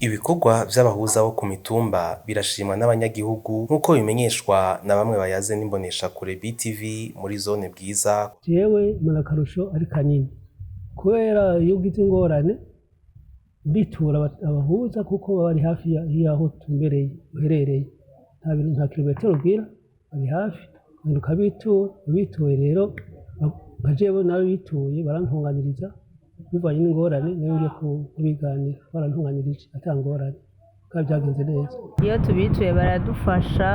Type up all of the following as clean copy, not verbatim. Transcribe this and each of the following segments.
Ibikorwa vy'abahuza bo ku mitumba birashimwa n'abanyagihugu nk'uko bimenyeshwa na bamwe bayaze n'imboneshakure BTV muri zone Bwiza. Jewe mbona akarusho ari kanini kubera iyo ugize ingorane uritura abahuza kuko baba bari hafi y'aho uherereye, nta kilometero ugira, bari hafi ugenda ukabitura, ubituye rero nka jewe nawe bituye barantunganiriza bivanye n'ingorane nayo ngiye kubiganira, barantunganirije ata ngorane kandi vyagenze neza. Iyo tubituye baradufasha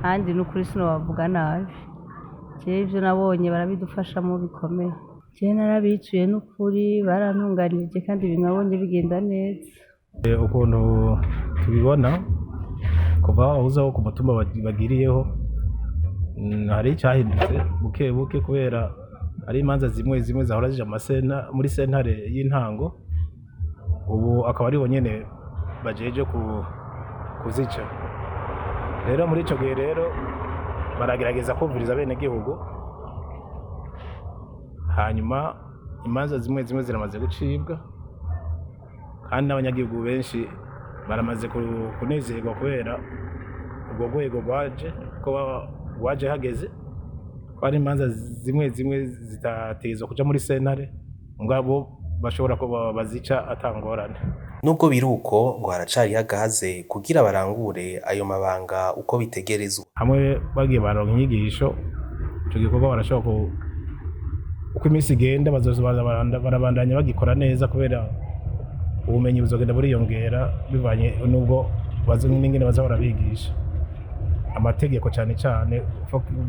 kandi n'ukuri sinobavuga nabi, jewe ivyo nabonye barabidufashamo bikomeye. Jewe narabituye n'ukuri barantunganirije kandi ibintu nabonye bigenda neza. Ukuntu tubibona kuva abahuza bo ku mutumba bagiriyeho, hari icahindutse buke buke kubera hari imanza zimwe zimwe zahora zija muri sentare y'intango, ubu akaba aribo nyene bajeje kuzica. Rero muri ico gihe rero baragerageza kumviriza abenegihugu, hanyuma imanza zimwe zimwe ziramaze gucibwa kandi n'abanyagihugu benshi baramaze kunezerwa kubera ubwo rwego rwaje hageze ko hari imanza zimwe zimwe zitatezwa kuja muri sentare ngabo bashobora kuba bazica atangorane. Nubwo biruko ngo haracari hagahaze kugira barangure ayo mabanga uko bitegerezwa. Hamwe bagiye baronka inyigisho, ico gikorwa barashobora uko iminsi igenda barabandanya bagikora neza kubera ubumenyi buzogenda buriyongera bivanye n'ubwo n'ingene baza barabigisha amategeko cane cane.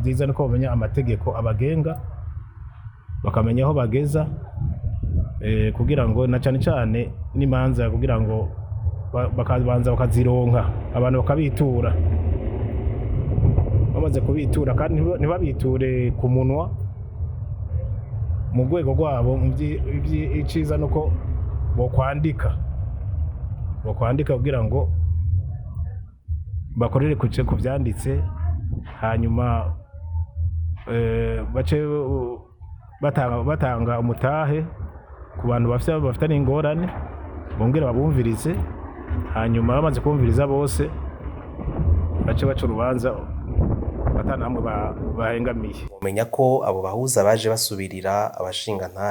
Vyiza nuko bamenya amategeko abagenga, bakamenya aho bageza, kugira ngo na cane cane n'imanza kugira ngo bakabanza bakazironka abantu bakabitura. Bamaze kubitura kandi ntibabiture ku munwa, mu rwego rwabo iciza nuko bokwandika kugira ngo bakorere ku vyanditse, hanyuma bace batanga umutahe ku bantu bafite n'ingorane, bongera babumvirize, hanyuma bamaze kumviriza bose bace baca urubanza ata namwe bahengamiye. Umenya ko abo bahuza baje basubirira abashingantahe.